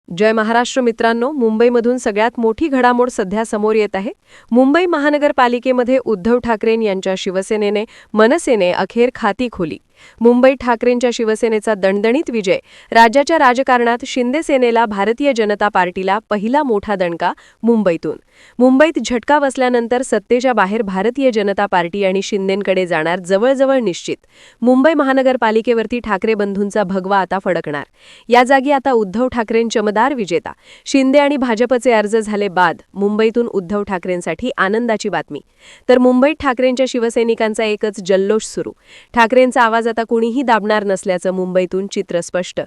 जय महाराष्ट्र मित्रांनो, मुंबईमधून सगळ्यात मोठी घडामोड सध्या समोर येत आहे. मुंबई महानगरपालिकेमध्ये उद्धव ठाकरे यांच्या शिवसेनेने मनसेने अखेर खाती खोली. मुंबईत ठाकरेंच्या शिवसेनेचा दणदणीत विजय. राज्याच्या राजकारणात शिंदे सेनेला भारतीय जनता पार्टीला पहिला मोठा दणका मुंबईतून. मुंबईत झटका बसल्यानंतर सत्तेच्या बाहेर भारतीय जनता पार्टी आणि शिंदेंकडे जाणार जवळजवळ निश्चित. मुंबई महानगरपालिकेवरती ठाकरे बंधूंचा भगवा आता फडकणार. या जागी आता उद्धव ठाकरें चमदार विजेता. शिंदे आणि भाजपचे अर्ज झाले बाद. मुंबईतून उद्धव ठाकरेंसाठी आनंदाची बातमी. तर मुंबईत ठाकरेंच्या शिवसैनिकांचा एकच जल्लोष सुरू. ठाकरेंचा आवाज आता कुणीही दाबणार नसल्याचं मुंबईतून चित्र स्पष्ट.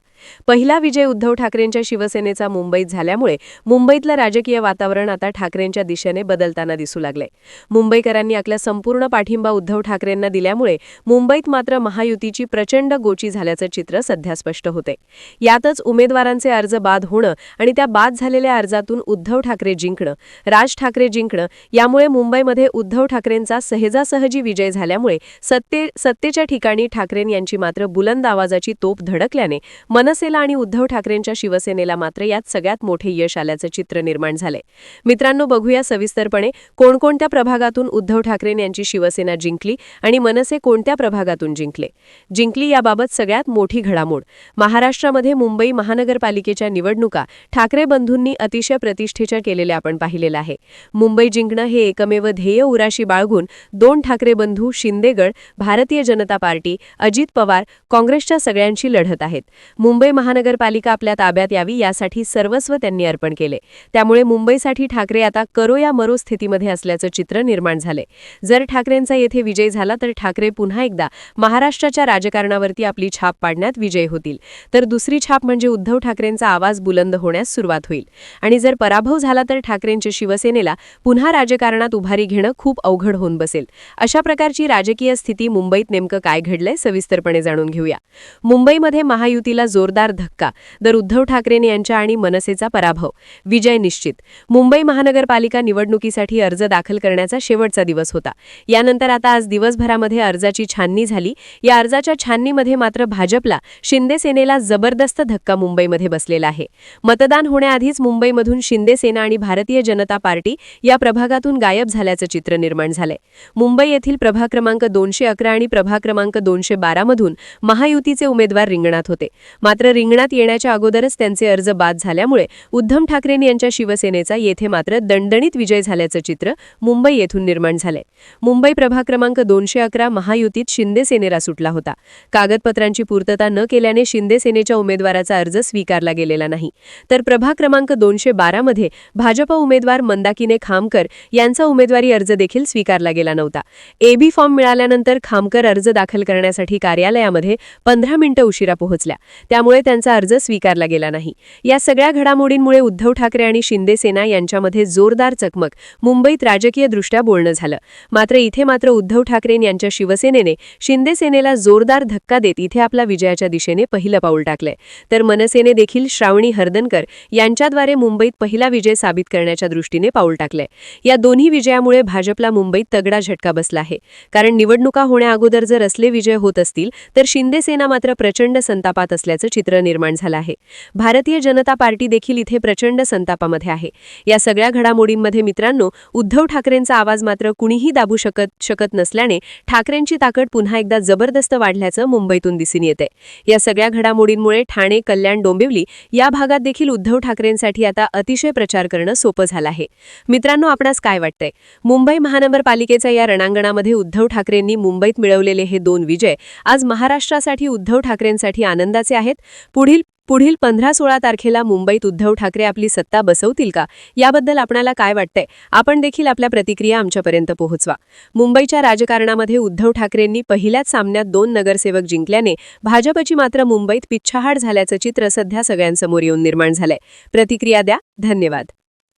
पहिला विजय उद्धव ठाकरेंच्या शिवसेनेचा मुंबईत झाल्यामुळे मुंबईतलं राजकीय वातावरण आता ठाकरेंच्या दिशेने बदलताना दिसू लागले. मुंबईकरांनी आपला संपूर्ण पाठिंबा उद्धव ठाकरेंना दिल्यामुळे मुंबईत मात्र महायुतीची प्रचंड गोची झाल्याचं चित्र सध्या स्पष्ट होते. यातच उमेदवारांचे अर्ज बाद होणं आणि त्या बाद झालेल्या अर्जातून उद्धव ठाकरे जिंकणं, राज ठाकरे जिंकणं, यामुळे मुंबईमध्ये उद्धव ठाकरेंचा सहजासहजी विजय झाल्यामुळे सत्तेच्या ठिकाणी ठाकरे यांची मात्र बुलंद आवाजाची तोफ धडकल्याने मनसेला आणि उद्धव ठाकरेंच्या शिवसेनेला मात्र यात सगळ्यात मोठे यश आल्याचं चित्र निर्माण झाले. मित्रांनो, बघूया सविस्तरपणे कोणकोणत्या प्रभागातून उद्धव ठाकरे यांची शिवसेना जिंकली आणि मनसे कोणत्या प्रभागातून जिंकली याबाबत सगळ्यात मोठी घडामोड. महाराष्ट्रामध्ये मुंबई महानगरपालिकेच्या निवडणुका ठाकरे बंधूंनी अतिशय प्रतिष्ठेच्या केलेल्या आपण पाहिलेलं आहे. मुंबई जिंकणं हे एकमेव ध्येय उराशी बाळगून दोन ठाकरे बंधू शिंदेगड, भारतीय जनता पार्टी, अजित पवार, काँग्रेसच्या सगळ्यांशी लढत आहेत. मुंबई महानगरपालिका आपल्या ताब्यात यावी यासाठी सर्वस्व त्यांनी अर्पण केले. त्यामुळे मुंबईसाठी ठाकरे आता करो या मरो स्थितीमध्ये असल्याचं चित्र निर्माण झाले. जर ठाकरेंचा येथे विजय झाला तर ठाकरे पुन्हा एकदा महाराष्ट्राच्या राजकारणावरती आपली छाप पाडण्यात विजयी होतील. तर दुसरी छाप म्हणजे उद्धव ठाकरेंचा आवाज बुलंद होण्यास सुरुवात होईल. आणि जर पराभव झाला तर ठाकरेंच्या शिवसेनेला पुन्हा राजकारणात उभारी घेणं खूप अवघड होऊन बसेल. अशा प्रकारची राजकीय स्थिती मुंबईत नेमकं काय घडलंय सविस्तरपणे जाणून घेऊया. मुंबईमध्ये महायुतीला जोरदार धक्का. तर उद्धव ठाकरे यांच्या आणि मनसेचा पराभव. विजय निश्चित. मुंबई महानगरपालिका निवडणुकीसाठी अर्ज दाखल करण्याचा शेवटचा दिवस होता. यानंतर आता आज दिवसभरामध्ये अर्जाची छाननी झाली. या अर्जाच्या छाननीमध्ये मात्र भाजपला, शिंदे सेनेला जबरदस्त धक्का मुंबईमध्ये बसलेला आहे. मतदान होण्याआधीच मुंबईमधून शिंदे सेना आणि भारतीय जनता पार्टी या प्रभागातून गायब झाल्याचं चित्र निर्माण झालंय. मुंबई येथील प्रभाग क्रमांक 211 आणि प्रभाग क्रमांक 212 मधून महायुतीचे उमेदवार रिंगणात होते. मात्र रिंगणात येण्याच्या अगोदरच त्यांचे अर्ज बाद झाल्यामुळे उद्धव ठाकरे यांच्या शिवसेनेचा येथे मात्र दणदणीत विजय झाल्याचं चित्र मुंबई येथून निर्माण झालंय. मुंबई प्रभाग क्रमांक 211 महायुतीत शिंदे सेनेला सुटला होता. कागदपत्रांची पूर्तता न केल्याने शिंदे सेनेच्या उमेदवाराचा अर्ज स्वीकारला गेलेला नाही. तर प्रभाग क्रमांक 212 मध्ये भाजप उमेदवार मंदाकिनी खामकर यांचा उमेदवारी अर्ज देखील स्वीकारला गेला नव्हता. एबी फॉर्म मिळाल्यानंतर खामकर अर्ज दाखल करण्यासाठी कार्यालयामध्ये 15 मिनिटं उशिरा पोहोचल्या. त्यामुळे त्यांचा अर्ज स्वीकारला गेला नाही. या सगळ्या घडामोडींमुळे उद्धव ठाकरे आणि शिंदे सेना यांच्यामध्ये जोरदार चकमक. मुंबईत राजकीयदृष्ट्या बोलणं झालं. मात्र इथे उद्धव ठाकरे यांच्या शिवसेनेने शिंदे सेनेला जोरदार धक्का देत इथे आपला विजयाच्या दिशेने पहिलं पाऊल टाकलंय. तर मनसेने देखील श्रावणी हर्दनकर यांच्याद्वारे मुंबईत पहिला विजय साबित करण्याच्या दृष्टीने पाऊल टाकलंय. या दोन्ही विजयामुळे भाजपला मुंबईत तगडा झटका बसला आहे. कारण निवडणुका होण्याअगोदर जर असले विजय होत असतील तर शिंदे सेना मात्र प्रचंड संतापात असल्याचं चित्र निर्माण झालं आहे. भारतीय जनता पार्टी देखील इथे प्रचंड संतापामध्ये आहे. या सगळ्या घडामोडींमध्ये मित्रांनो, उद्धव ठाकरेंचा आवाज मात्र कुणीही दाबू शकत नसल्याने ठाकरेंची ताकद पुन्हा एकदा जबरदस्त वाढल्याचं मुंबईतून दिसून येते. या सगळ्या घडामोडींमुळे ठाणे, कल्याण, डोंबिवली या भागात देखील उद्धव ठाकरेंसाठी आता अतिशय प्रचार करणं सोपं झालं आहे. मित्रांनो, आपणास काय वाटतंय? मुंबई महानगरपालिकेच्या या रणांगणामध्ये उद्धव ठाकरेंनी मुंबईत मिळवलेले हे दोन विजय आज महाराष्ट्रासाठी उद्धव ठाकरेंसाठी आनंदाचे आहेत. पुढील 15-16 तारखेला मुंबईत उद्धव ठाकरे आपली सत्ता बसवतील का, याबद्दल आपणाला काय वाटतंय? आपण देखील आपल्या प्रतिक्रिया आमच्यापर्यंत पोहोचवा. मुंबईच्या राजकारणामध्ये उद्धव ठाकरेंनी पहिल्याच सामन्यात 2 नगरसेवक जिंकल्याने भाजपची मात्र मुंबईत पिच्छाहाट झाल्याचं चित्र सध्या सगळ्यांसमोर येऊन निर्माण झालंय. प्रतिक्रिया द्या. धन्यवाद.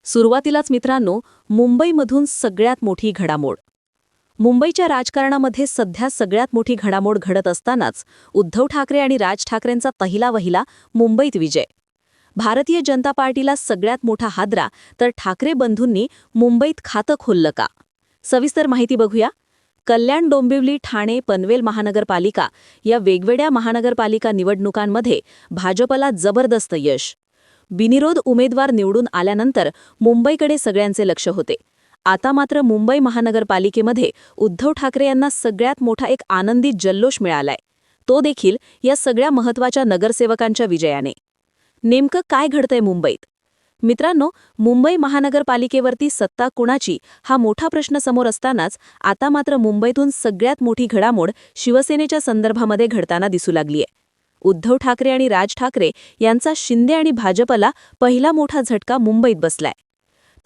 सुरुवातीलाच मित्रांनो, मुंबईमधून सगळ्यात मोठी घडामोड. मुंबईच्या राजकारणामध्ये सध्या सगळ्यात मोठी घडामोड घडत असतानाच उद्धव ठाकरे आणि राज ठाकरेंचा पहिला मुंबईत विजय. भारतीय जनता पार्टीला सगळ्यात मोठा हादरा तर ठाकरे बंधूंनी मुंबईत खातं खोललं का? सविस्तर माहिती बघूया. कल्याण, डोंबिवली, ठाणे, पनवेल महानगरपालिका या वेगवेगळ्या महानगरपालिका निवडणुकांमध्ये भाजपला जबरदस्त यश. बिनविरोध उमेदवार निवडून आल्यानंतर मुंबईकडे सगळ्यांचे लक्ष होते. आता मात्र मुंबई महानगरपालिकेमध्ये उद्धव ठाकरे यांना सगळ्यात मोठा एक आनंदी जल्लोष मिळालाय, तो देखील या सगळ्या महत्त्वाच्या नगरसेवकांच्या विजयाने. नेमकं काय घडतंय मुंबईत? मित्रांनो, मुंबई महानगरपालिकेवरती सत्ता कुणाची हा मोठा प्रश्न समोर असतानाच आता मात्र मुंबईतून सगळ्यात मोठी घडामोड शिवसेनेच्या संदर्भामध्ये घडताना दिसू लागलीय. उद्धव ठाकरे आणि राज ठाकरे यांचा शिंदे आणि भाजपला पहिला मोठा झटका मुंबईत बसलाय.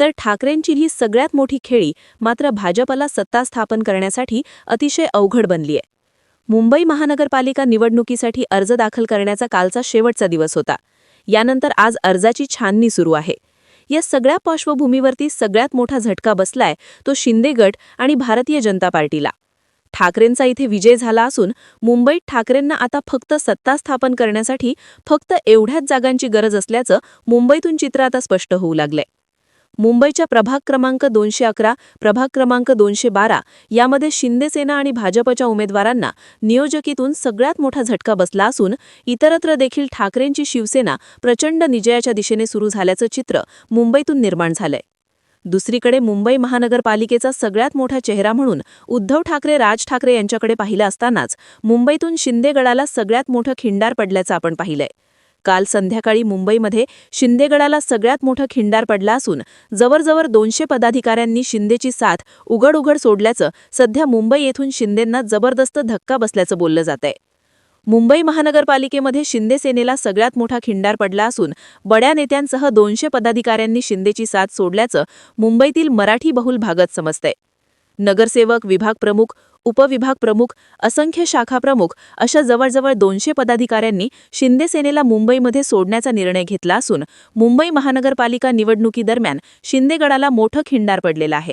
तर ठाकरेंची ही सगळ्यात मोठी खेळी मात्र भाजपला सत्ता स्थापन करण्यासाठी अतिशय अवघड बनलीय. मुंबई महानगरपालिका निवडणुकीसाठी अर्ज दाखल करण्याचा कालचा शेवटचा दिवस होता. यानंतर आज अर्जाची छाननी सुरू आहे. या सगळ्या पार्श्वभूमीवरती सगळ्यात मोठा झटका बसलाय तो शिंदे गट आणि भारतीय जनता पार्टीला. ठाकरेंचा इथे विजय झाला असून मुंबईत ठाकरेंना आता फक्त सत्ता स्थापन करण्यासाठी फक्त एवढ्याच जागांची गरज असल्याचं मुंबईतून चित्र आता स्पष्ट होऊ लागलंय. मुंबईच्या प्रभाग क्रमांक 211, प्रभाग क्रमांक 212 यामध्ये शिंदेसेना आणि भाजपच्या उमेदवारांना नियोजकीतून सगळ्यात मोठा झटका बसला असून इतरत्र देखील ठाकरेंची शिवसेना प्रचंड विजयाच्या दिशेने सुरू झाल्याचं चित्र मुंबईतून निर्माण झालंय. दुसरीकडे मुंबई महानगरपालिकेचा सगळ्यात मोठा चेहरा म्हणून उद्धव ठाकरे राज ठाकरे यांच्याकडे पाहिलं असतानाच मुंबईतून शिंदे गडाला सगळ्यात मोठं खिंडार पडल्याचं आपण पाहिलंय. काल संध्याकाळी मुंबईमध्ये शिंदे गडाला सगळ्यात मोठं खिंडार पडला असून जवळजवळ 200 पदाधिकाऱ्यांनी शिंदेची साथ उघड सोडल्याचं सध्या मुंबई येथून शिंदेंना जबरदस्त धक्का बसल्याचं बोललं जातंय. मुंबई महानगरपालिकेमध्ये शिंदे सेनेला सगळ्यात मोठा खिंडार पडला असून बड्या नेत्यांसह 200 पदाधिकाऱ्यांनी शिंदेची साथ सोडल्याचं मुंबईतील मराठी बहुल भागात समजतंय. नगरसेवक, विभाग प्रमुख, उपविभाग प्रमुख, असंख्य शाखा प्रमुख अशा जवळजवळ 200 पदाधिकाऱ्यांनी शिंदे सेनेला मुंबईमध्ये सोडण्याचा निर्णय घेतला असून मुंबई महानगरपालिका निवडणुकीदरम्यान शिंदे गडाला मोठं खिंडार पडलेलं आहे.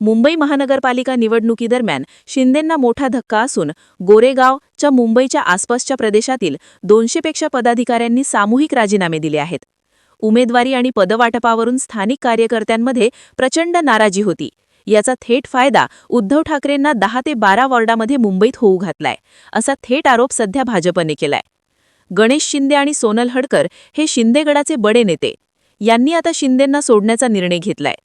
मुंबई महानगरपालिका निवडणुकीदरम्यान शिंदेंना मोठा धक्का असून गोरेगावच्या मुंबईच्या आसपासच्या प्रदेशातील 200 पेक्षा पदाधिकाऱ्यांनी सामूहिक राजीनामे दिले आहेत. उमेदवारी आणि पदवाटपावरून स्थानिक कार्यकर्त्यांमध्ये प्रचंड नाराजी होती. याचा थेट फायदा उद्धव ठाकरेंना 10 ते 12 वॉर्डामध्ये मुंबईत होऊ घातलाय, असा थेट आरोप सध्या भाजपने केलाय. गणेश शिंदे आणि सोनल हडकर हे शिंदेगडाचे बडे नेते यांनी आता शिंदेंना सोडण्याचा निर्णय घेतलाय.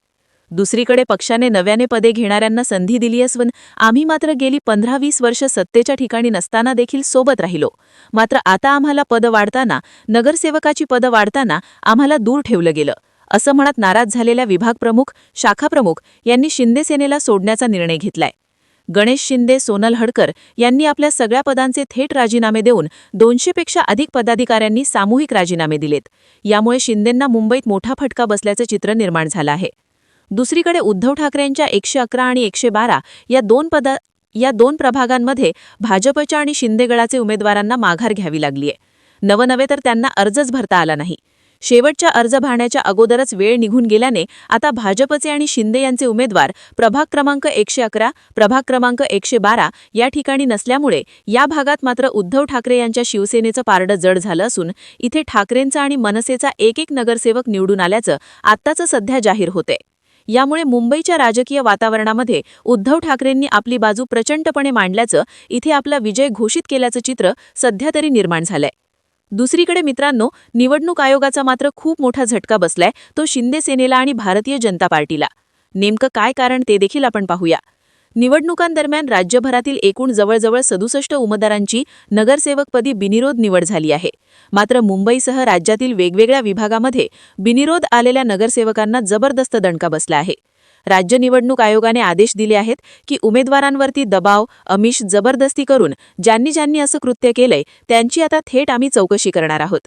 दुसरीकडे पक्षाने नव्याने पदे घेणाऱ्यांना संधी दिली असून आम्ही मात्र गेली 15-20 वर्ष सत्तेच्या ठिकाणी नसताना देखील सोबत राहिलो, मात्र आता आम्हाला पद वाढताना, नगरसेवकाची पदं वाढताना आम्हाला दूर ठेवलं गेलं, असं म्हणत नाराज झालेल्या विभाग प्रमुख, शाखा प्रमुख यांनी शिंदे सेनेला सोडण्याचा निर्णय घेतलाय. गणेश शिंदे, सोनल हडकर यांनी आपल्या सगळ्या पदांचे थेट राजीनामे देऊन 200 पेक्षा अधिक पदाधिकाऱ्यांनी सामूहिक राजीनामे दिलेत. यामुळे शिंदेंना मुंबईत मोठा फटका बसल्याचं चित्र निर्माण झालं आहे. दुसरीकडे उद्धव ठाकरेंच्या 111 आणि 112 या दोन प्रभागांमध्ये भाजपच्या आणि शिंदेगडाचे उमेदवारांना माघार घ्यावी लागलीय. नवे तर त्यांना अर्जच भरता आला नाही. शेवटच्या अर्ज भरण्याच्या अगोदरच वेळ निघून गेल्याने आता भाजपचे आणि शिंदे यांचे उमेदवार प्रभाग क्रमांक 111, प्रभाग क्रमांक 112 या ठिकाणी नसल्यामुळे या भागात मात्र उद्धव ठाकरे यांच्या शिवसेनेचं पारडं जड झालं असून इथे ठाकरेंचा आणि मनसेचा एक नगरसेवक निवडून आल्याचं आत्ताचं सध्या जाहीर होतंय. यामुळे मुंबईच्या राजकीय वातावरणामध्ये उद्धव ठाकरेंनी आपली बाजू प्रचंडपणे मांडल्याचं, इथे आपला विजय घोषित केल्याचं चित्र सध्या तरी निर्माण झालंय. दुसरीकडे मित्रांनो, निवडणूक आयोगाचा मात्र खूप मोठा झटका बसलाय तो शिंदे सेनेला आणि भारतीय जनता पार्टीला. नेमकं काय कारण ते देखील आपण पाहूया. निवडणुकांदरम्यान राज्यभरातील एकूण जवळजवळ 67 उमेदवारांची नगरसेवकपदी बिनविरोध निवड झाली आहे. मात्र मुंबईसह राज्यातील वेगवेगळ्या विभागामध्ये बिनविरोध आलेल्या नगरसेवकांना जबरदस्त दणका बसला आहे. राज्य निवडणूक आयोगाने आदेश दिले आहेत की उमेदवारांवरती दबाव, आमिष, जबरदस्ती करून ज्यांनी असं कृत्य केलंय त्यांची आता थेट आम्ही चौकशी करणार आहोत.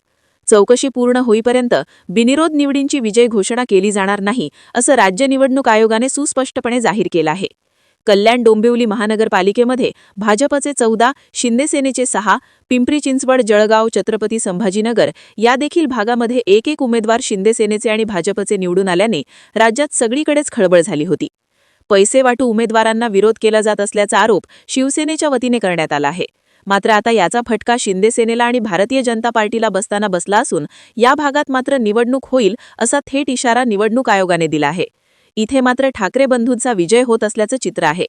चौकशी पूर्ण होईपर्यंत बिनविरोध निवडींची विजय घोषणा केली जाणार नाही, असं राज्य निवडणूक आयोगाने सुस्पष्टपणे जाहीर केलं आहे. कल्याण डोंबिवली महानगरपालिकेमध्ये भाजपचे 14, शिंदे सेनेचे 6, पिंपरी चिंचवड, जळगाव, छत्रपती संभाजीनगर या देखील भागामध्ये एक उमेदवार शिंदे सेनेचे आणि भाजपचे निवडून आल्याने राज्यात सगळीकडेच खळबळ झाली होती. पैसे वाटू उमेदवारांना विरोध केला जात असल्याचा आरोप शिवसेनेच्या वतीने करण्यात आला आहे. मात्र आता याचा फटका शिंदे सेनेला आणि भारतीय जनता पार्टीला बसला असून या भागात मात्र निवडणूक होईल असा थेट इशारा निवडणूक आयोगाने दिला आहे. इथे मात्र ठाकरे बंधूंचा विजय होत असल्याचं चित्र आहे.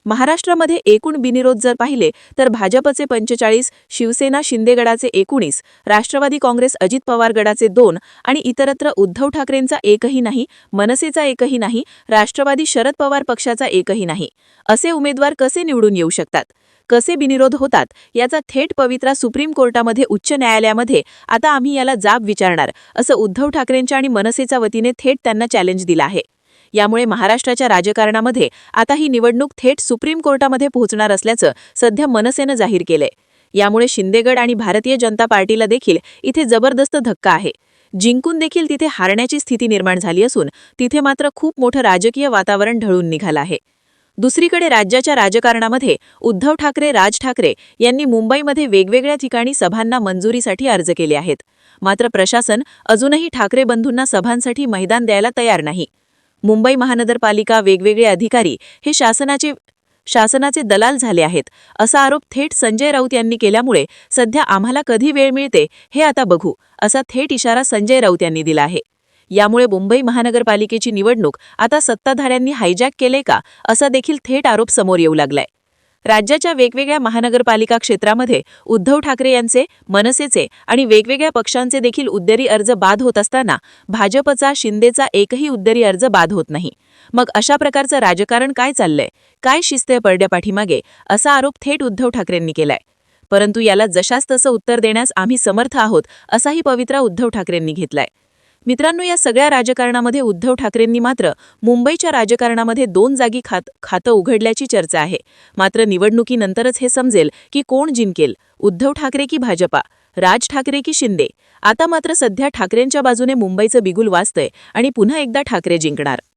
महाराष्ट्रामध्ये एकूण बिनविरोध जर पाहिले तर भाजपचे 45, शिवसेना शिंदे गटाचे 19, राष्ट्रवादी काँग्रेस अजित पवार गटाचे 2 आणि इतरत्र उद्धव ठाकरेंचा एकही नाही, मनसेचा एकही नाही, राष्ट्रवादी शरद पवार पक्षाचा एकही नाही. असे उमेदवार कसे निवडून येऊ शकतात, कसे बिनविरोध होतात याचा थेट पवित्रा सुप्रीम कोर्टामध्ये उच्च न्यायालयामध्ये आता आम्ही याला जाब विचारणार असं उद्धव ठाकरेंच्या आणि मनसेच्या वतीने थेट त्यांना चॅलेंज दिलं आहे. यामुळे महाराष्ट्राच्या राजकारणामध्ये आता ही निवडणूक थेट सुप्रीम कोर्टामध्ये पोहोचणार असल्याचं सध्या मनसेनं जाहीर केलंय. यामुळे शिंदेगड आणि भारतीय जनता पार्टीला देखील इथे जबरदस्त धक्का आहे. जिंकून देखील तिथे हारण्याची स्थिती निर्माण झाली असून तिथे मात्र खूप मोठं राजकीय वातावरण ढळून निघालं आहे. दुसरीकडे राज्याच्या राजकारणामध्ये उद्धव ठाकरे, राज ठाकरे यांनी मुंबईमध्ये वेगवेगळ्या ठिकाणी सभांना मंजुरीसाठी अर्ज केले आहेत. मात्र प्रशासन अजूनही ठाकरे बंधूंना सभांसाठी मैदान द्यायला तयार नाही. मुंबई महानगरपालिका वेगवेगळे अधिकारी हे शासनाचे दलाल झाले आहेत असा आरोप थेट संजय राऊत यांनी केल्यामुळे सध्या आम्हाला कधी वेळ मिळते हे आता बघू असा थेट इशारा संजय राऊत यांनी दिला आहे. यामुळे मुंबई महानगरपालिकेची निवडणूक आता सत्ताधाऱ्यांनी हायजॅक केले का असा देखील थेट आरोप समोर येऊ लागलाय. राज्याच्या वेगवेगळ्या महानगरपालिका क्षेत्रामध्ये उद्धव ठाकरे यांचे, मनसेचे आणि वेगवेगळ्या पक्षांचे देखील उद्देरी अर्ज बाद होत असताना भाजपचा, शिंदेचा एकही उद्देरी अर्ज बाद होत नाही. मग अशा प्रकारचं राजकारण काय चाललंय, काय शिस्त पडद्यापाठीमागे असा आरोप थेट उद्धव ठाकरेंनी केलाय. परंतु याला जशास तसं उत्तर देण्यास आम्ही समर्थ आहोत असाही पवित्रा उद्धव ठाकरेंनी घेतलाय. मित्रांनो, या सगळ्या राजकारणामध्ये उद्धव ठाकरेंनी मात्र मुंबईच्या राजकारणामध्ये 2 जागी खातं उघडल्याची चर्चा आहे. मात्र निवडणुकीनंतरच हे समजेल की कोण जिंकेल, उद्धव ठाकरे की भाजपा, राज ठाकरे की शिंदे. आता मात्र सध्या ठाकरेंच्या बाजूने मुंबईचं बिगुल वाजतंय आणि पुन्हा एकदा ठाकरे जिंकणार.